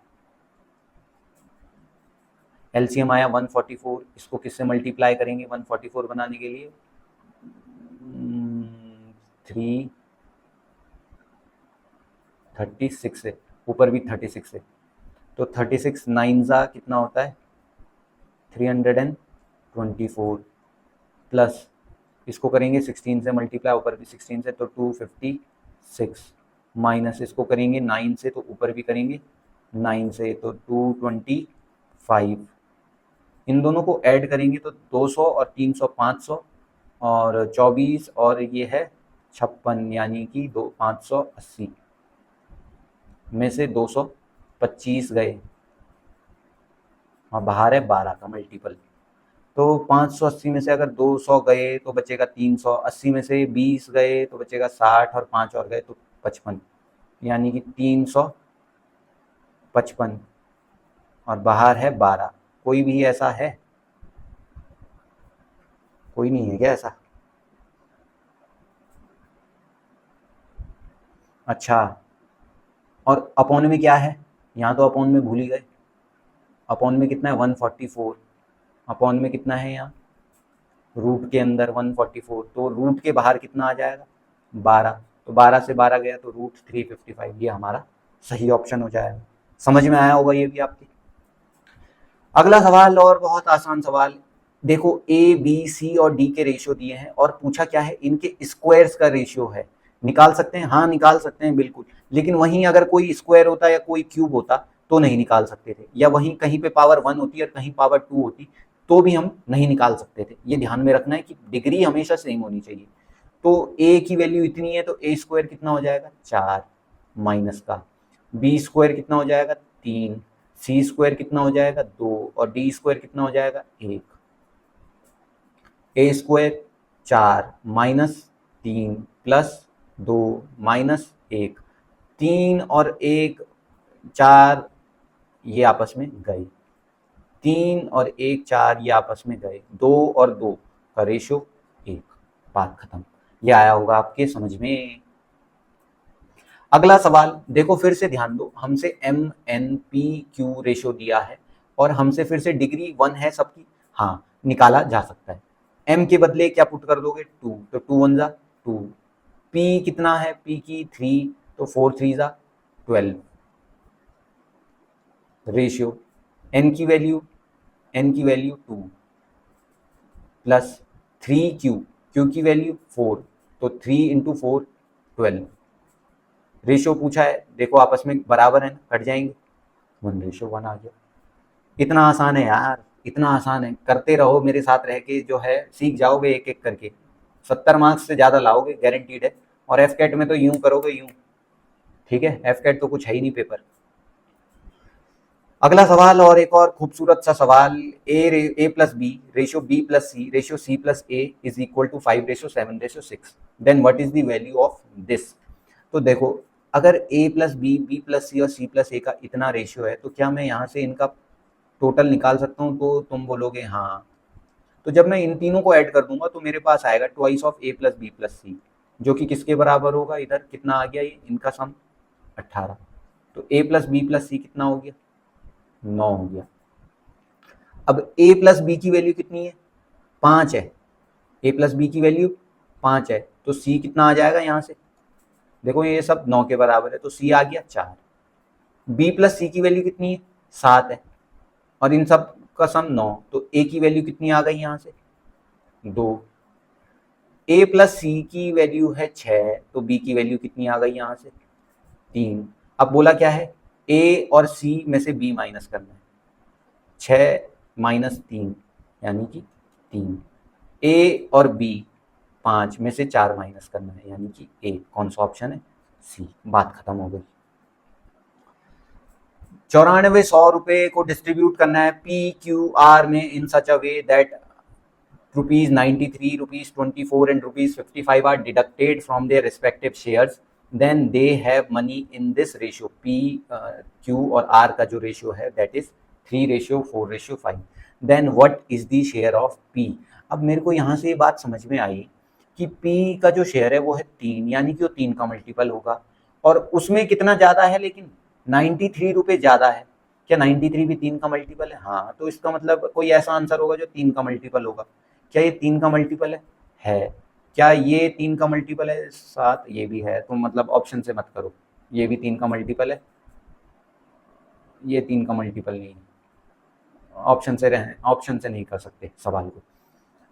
एलसीएम आया 144, इसको किससे मल्टीप्लाई करेंगे 144 बनाने के लिए? 336 है, ऊपर भी 36 है, तो 36 नाइन ज़ा कितना होता है 324, प्लस इसको करेंगे 16 से मल्टीप्लाई, ऊपर भी 16 से तो 256, माइनस इसको करेंगे 9 से तो ऊपर भी करेंगे 9 से तो 225, इन दोनों को ऐड करेंगे तो 200 और 300 500 और 24 और ये है 56, यानी कि 580 में से 225 गए, हाँ बाहर है 12 का मल्टीपल, तो 580 में से अगर 200 गए तो बचेगा 300, 80 में से 20 गए तो बचेगा 60 और 5 और गए तो 55, यानी कि 355 और बाहर है 12। कोई भी ऐसा है? कोई नहीं है क्या ऐसा? अच्छा, और अपॉन में क्या है? यहाँ तो अपॉन में भूल ही गए, अपॉन में कितना है 144, अपॉन में कितना है यहाँ रूट के अंदर 144, तो रूट के बाहर कितना आ जाएगा 12, तो 12 से 12 गया तो रूट 355, ये हमारा सही ऑप्शन हो जाएगा। समझ में आया होगा ये भी आपकी। अगला सवाल और बहुत आसान सवाल, देखो ए बी सी और डी के रेशियो दिए हैं और पूछा क्या है इनके स्क्वायर्स का रेशियो है, निकाल सकते हैं? हाँ निकाल सकते हैं बिल्कुल, लेकिन वहीं अगर कोई स्क्वायर होता या कोई क्यूब होता तो नहीं निकाल सकते थे, या वहीं कहीं पे पावर 1 होती और कहीं पावर 2 होती तो भी हम नहीं निकाल सकते थे। ये ध्यान में रखना है कि डिग्री हमेशा सेम होनी चाहिए। तो ए की वैल्यू इतनी है तो ए स्क्वायर कितना हो जाएगा 4 माइनस का, बी स्क्वायर कितना हो जाएगा 3, सी स्क्वायर कितना हो जाएगा 2 और डी स्क्वायर कितना हो जाएगा 1। ए स्क्वायर 4 माइनस 3 प्लस 2 माइनस 1, 3 और 1 4 ये आपस में गए, 3 और 1 4 ये आपस में गए, 2 और 2 का रेशियो 1, बात खत्म। ये आया होगा आपके समझ में। अगला सवाल देखो, फिर से ध्यान दो, हमसे M N P Q ratio दिया है और हमसे फिर से डिग्री 1 है सबकी, हाँ निकाला जा सकता है। एम के बदले क्या पुट कर दोगे 2, तो 2 1 जा 2, पी कितना है पी की 3, तो 4 3 जा 12 रेशियो, एन की वैल्यू 2 प्लस 3 क्यू की वैल्यू 4, तो 3 इंटू 4 12, रेशियो पूछा है देखो आपस में बराबर है ना, कट जाएंगे 1:1 आ गया। इतना आसान है यार, इतना आसान है, करते रहो मेरे साथ रह के, जो है सीख जाओगे एक एक करके, 70 मार्क्स से ज़्यादा लाओगे गारंटीड है। और एफ कैट में तो यूं करोगे यूं, ठीक है, एफ कैट तो कुछ है ही नहीं पेपर। अगला सवाल और एक और खूबसूरत सा सवाल, A plus B ratio B plus C ratio C plus A is equal to 5:7:6, then what is the value of this. तो देखो अगर A plus B B plus C और सी प्लस ए का इतना रेशियो है तो क्या मैं यहाँ से इनका टोटल निकाल सकता हूँ? तो तुम बोलोगे हाँ, तो जब मैं इन तीनों को ऐड कर दूंगा तो मेरे पास आएगा twice of A plus B plus C, जो कि किसके बराबर होगा, इधर कितना आ गया ये इनका सम 18, तो ए प्लस बी प्लस सी कितना हो गया 9 हो गया। अब ए प्लस बी की वैल्यू कितनी है 5 है, ए प्लस बी की वैल्यू 5 है, तो सी कितना आ जाएगा यहाँ से, देखो ये सब 9 के बराबर है तो सी आ गया 4। बी प्लस सी की वैल्यू कितनी है 7 है और इन सब का सम 9, तो ए की वैल्यू कितनी आ गई यहाँ से 2। ए प्लस सी की वैल्यू है 6, तो बी की वैल्यू कितनी आ गई यहाँ से 3। अब बोला क्या है ए और सी में से बी माइनस करना है, 6 माइनस 3 यानी कि 3, ए और बी 5 में से 4 माइनस करना है यानी कि ए, कौन सा ऑप्शन है सी, बात खत्म हो गई। 9400 रुपए को डिस्ट्रीब्यूट करना है पी क्यू आर में इन सच अ way that ₹93, ₹24 and ₹55 are deducted from their respective shares, then they have money in this ratio P, Q और R का जो रेशियो है that is 3:4:5, then what is the share of P। अब मेरे को यहाँ से ये बात समझ में आई कि P का जो शेयर है वो है 3, यानी कि वो 3 का मल्टीपल होगा और उसमें कितना ज़्यादा है, लेकिन 93 रुपये ज़्यादा है, क्या 93 भी 3 का मल्टीपल है? हाँ, तो इसका मतलब कोई ऐसा आंसर होगा जो 3 का मल्टीपल होगा। क्या ये 3 का मल्टीपल है? है। क्या ये 3 का मल्टीपल है? 7, ये भी है। तो मतलब ऑप्शन से मत करो, ये भी 3 का मल्टीपल है, ये 3 का मल्टीपल नहीं है। ऑप्शन से नहीं कर सकते सवाल को।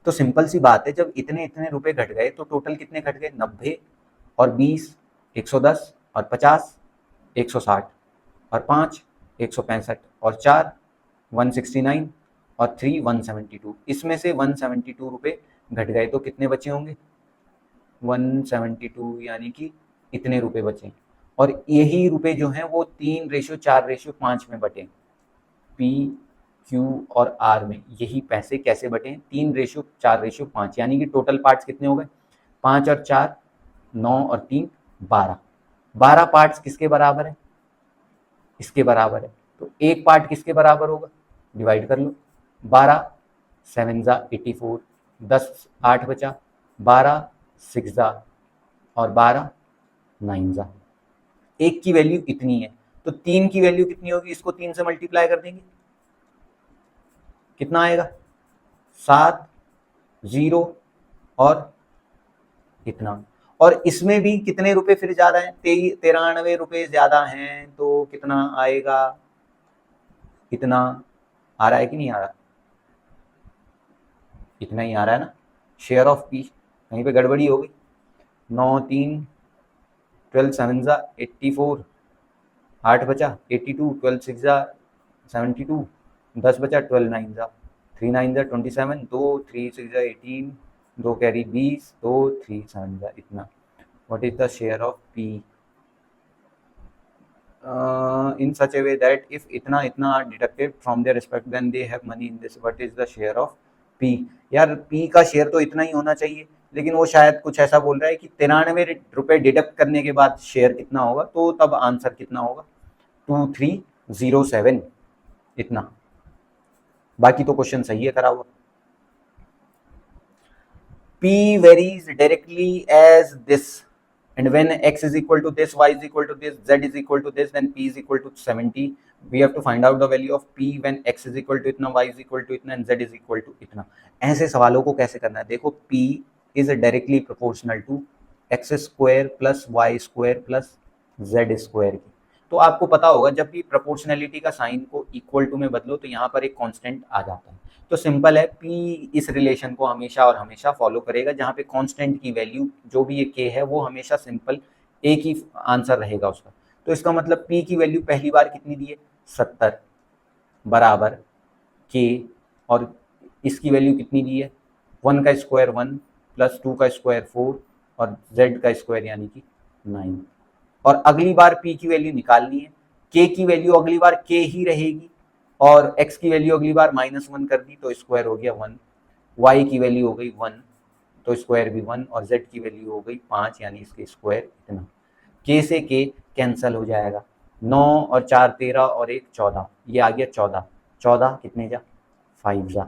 तो सिंपल सी बात है, जब इतने इतने रुपए घट गए तो टोटल कितने घट गए? 90 और 20 110 और 50 160 और 5 165 और 4 169 और 3 172। इसमें से 172 रुपए घट गए तो कितने बचे होंगे? 172 यानी कि इतने रुपए बचे। और यही रुपए जो हैं वो 3:4:5 में बटे। पी क्यू और आर में यही पैसे कैसे बटे? 3:4:5 यानी कि टोटल पार्ट्स कितने हो गए? 5 और 4 9 और 3 12। 12 पार्ट्स किसके बराबर है? इसके बराबर है। तो एक पार्ट किसके बराबर होगा? डिवाइड कर लो। 12 7 जा 84, 10 8 बचा, 12 6 जा और 12 9 जा। एक की वैल्यू इतनी है, तो 3 की वैल्यू कितनी होगी? इसको 3 से मल्टीप्लाई कर देंगे, कितना आएगा? 7 0 और इतना। और इसमें भी कितने रुपए फिर ज्यादा हैं? 93 रुपए ज्यादा हैं, तो कितना आएगा? इतना आ रहा है कि नहीं आ रहा? इतना ही आ रहा है ना। शेयर ऑफ पी, कहीं पे गड़बड़ी हो गई। 9 3 12 7 जा 84, 8 बचा 82, 12 6 जा 72, 10 बचा 12 9 जा 3 9 जा 27, 2 3 6 जा 18, 2 कैरी 20, 2 3 7 जा इतना। What is the share of P in such a way that if इतना इतना are deducted from their respect then they have money in this? What is the share of P? यार P का share तो इतना ही होना चाहिए, लेकिन वो शायद कुछ ऐसा बोल रहा है कि 93 रुपए डिडक्ट करने के बाद शेयर कितना होगा, तो तब आंसर कितना होगा? 2307 इतना। बाकी तो क्वेश्चन सही है करा हुआ। P varies directly as this, and when x is equal to this, y is equal to this, z is equal to this, then p is equal to 70. We have to find out the value of p when x is equal to इतना, y is equal to इतना, and z is equal to इतना। ऐसे सवालों को कैसे करना है? देखो, p is directly proportional to x square plus y square plus z square की। तो आपको पता होगा जब भी प्रोपोर्शनलिटी का साइन को इक्वल टू में बदलो तो यहाँ पर एक कांस्टेंट आ जाता है। तो सिंपल है, p इस रिलेशन को हमेशा और हमेशा फॉलो करेगा, जहाँ पे कांस्टेंट की वैल्यू जो भी ये k है वो हमेशा सिंपल एक ही आंसर रहेगा उसका। तो इसका मतलब p की वैल्यू पहली बार कितनी दी है? 70 बराबर k, और इसकी वैल्यू कितनी दी है? 1 का स्क्वायर 1 प्लस 2 का स्क्वायर 4 और z का स्क्वायर यानी कि 9। और अगली बार p की वैल्यू निकालनी है। k की वैल्यू अगली बार k ही रहेगी, और x की वैल्यू अगली बार -1 कर दी तो स्क्वायर हो गया 1, y की वैल्यू हो गई 1 तो स्क्वायर भी 1, और z की वैल्यू हो गई 5 यानी इसके स्क्वायर इतना। k से k कैंसल हो जाएगा, 9 और 4 13 और 1 14, ये आ गया 14। 14 कितने जा? 5 जा,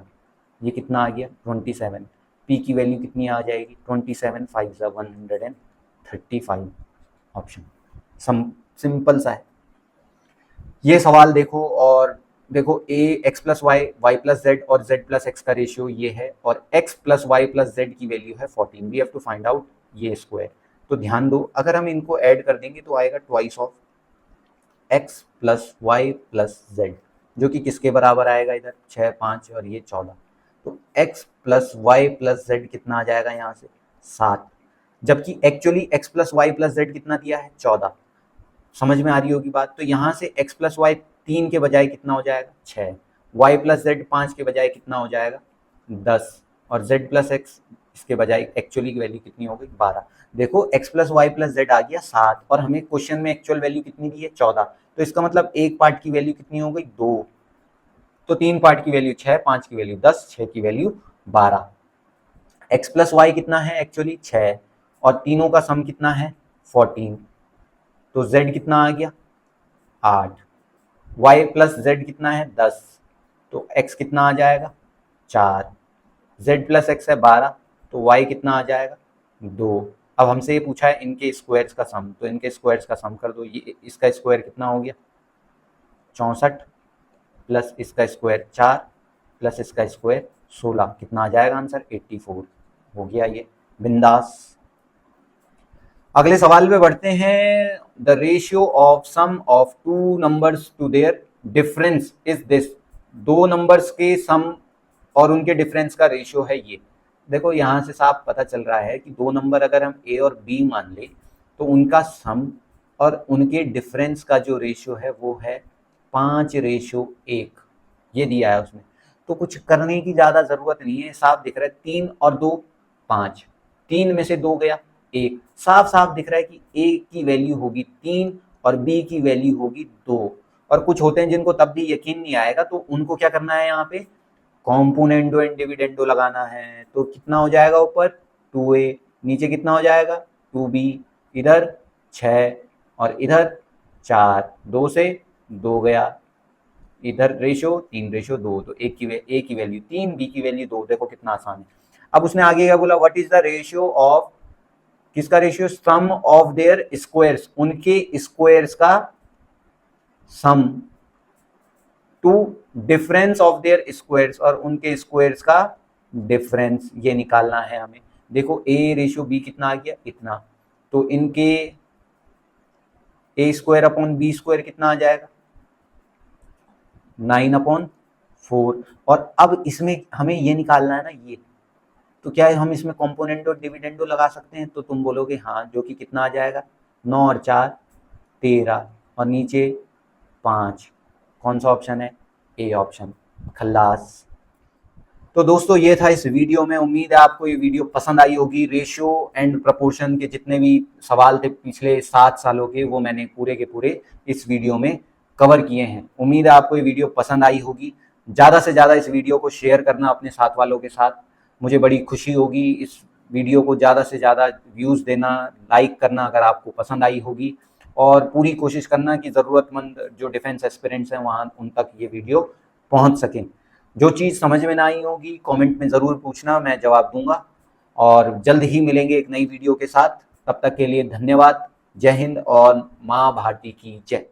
ये कितना आ गया? 27। p की वैल्यू कितनी आ जाएगी? 27 5 जा 135। ऑप्शन सिंपल सा है ये सवाल। देखो, और देखो a x plus Y, Y plus Z और z प्लस एक्स का रेशियो ये है, और x plus Y plus Z की वैल्यू है 14। We have to find out ये स्क्वायर। तो ध्यान दो, अगर हम इनको ऐड कर देंगे तो आएगा twice of x plus Y plus Z, जो कि किसके बराबर आएगा? इधर 6 5 और ये 14। तो x plus Y plus Z कितना आ जाएगा यहाँ से? 7, जबकि actually x plus Y plus Z कितना दिया है? 14। समझ में आ रही होगी बात। तो यहाँ से x प्लस वाई 3 के बजाय कितना हो जाएगा? 6, y प्लस जेड 5 के बजाय कितना हो जाएगा? 10, और z प्लस एक्स इसके बजाय एक्चुअली की वैल्यू कितनी हो गई? 12। देखो, x plus Y plus Z आ गया 7, और हमें क्वेश्चन में एक्चुअल वैल्यू कितनी दी है? 14। तो इसका मतलब एक पार्ट की वैल्यू कितनी हो गई? 2। तो 3 पार्ट की वैल्यू 6, 5 की वैल्यू 10, 6 की वैल्यू 12। x प्लस वाई कितना है? एक्चुअली 6, और तीनों का सम कितना है? 14। तो z कितना आ गया? 8। y प्लस जेड कितना है? 10। तो x कितना आ जाएगा? 4। z प्लस एक्स है 12, तो y कितना आ जाएगा? 2। अब हमसे ये पूछा है इनके स्क्वायर्स का सम, तो इनके स्क्वायर्स का सम कर दो। ये इसका स्क्वायर कितना हो गया? 64, प्लस इसका स्क्वायर 4 प्लस इसका स्क्वायर 16, कितना आ जाएगा आंसर 84। हो गया ये, बिंदास। अगले सवाल पे बढ़ते हैं। The ratio of sum of two numbers to their difference is this. दो नंबर्स के सम और उनके डिफरेंस का रेशियो है ये। देखो यहाँ से साफ पता चल रहा है कि दो नंबर अगर हम ए और बी मान ले तो उनका सम और उनके डिफरेंस का जो रेशियो है वो है 5:1। ये दिया है उसमें, तो कुछ करने की ज़्यादा ज़रूरत नहीं है। साफ दिख रहा है 3 और 2 5, 3 में से 2 गया 1। साफ साफ दिख रहा है कि ए की वैल्यू होगी 3 और बी की वैल्यू होगी 2। और कुछ होते हैं जिनको तब भी यकीन नहीं आएगा, तो उनको क्या करना है, यहाँ पे कॉम्पोनेंडो एंड डिविडेंडो लगाना है। तो कितना हो जाएगा ऊपर 2a, नीचे कितना हो जाएगा 2b, इधर 6 और इधर 4, 2 से 2 गया, इधर रेशो 3:2, तो ए की वैल्यू 3, बी की वैल्यू 2। देखो कितना आसान है। अब उसने आगे क्या बोला, what is the ratio of, किसका रेशियो, सम ऑफ देयर स्क्वायर्स, उनके स्क्वायर्स का sum, to difference of their squares, और उनके स्क्वायर्स का डिफरेंस, ये निकालना है हमें। देखो ए रेशियो बी कितना आ गया, इतना, तो इनके ए स्क्वायर अपॉन बी स्क्वायर कितना आ जाएगा 9/4। और अब इसमें हमें ये निकालना है ना ये, तो क्या है, हम इसमें कॉम्पोनेंट और डिविडेंडो लगा सकते हैं। तो तुम बोलोगे हाँ, जो कि कितना आ जाएगा 9 और 4 13 और नीचे 5। कौन सा ऑप्शन है, ए ऑप्शन, खल्लास। तो दोस्तों ये था इस वीडियो में। उम्मीद है आपको ये वीडियो पसंद आई होगी। रेशियो एंड प्रपोर्शन के जितने भी सवाल थे पिछले 7 सालों के, वो मैंने पूरे के पूरे इस वीडियो में कवर किए हैं। उम्मीद है आपको ये वीडियो पसंद आई होगी। ज़्यादा से ज़्यादा इस वीडियो को शेयर करना अपने साथ वालों के साथ, मुझे बड़ी खुशी होगी। इस वीडियो को ज़्यादा से ज़्यादा व्यूज़ देना, लाइक करना अगर आपको पसंद आई होगी, और पूरी कोशिश करना कि ज़रूरतमंद जो डिफेंस एस्पिरेंट्स हैं वहाँ उन तक ये वीडियो पहुँच सकें। जो चीज़ समझ में ना आई होगी कमेंट में ज़रूर पूछना, मैं जवाब दूंगा। और जल्द ही मिलेंगे एक नई वीडियो के साथ। तब तक के लिए धन्यवाद। जय हिंद और माँ भारती की जय।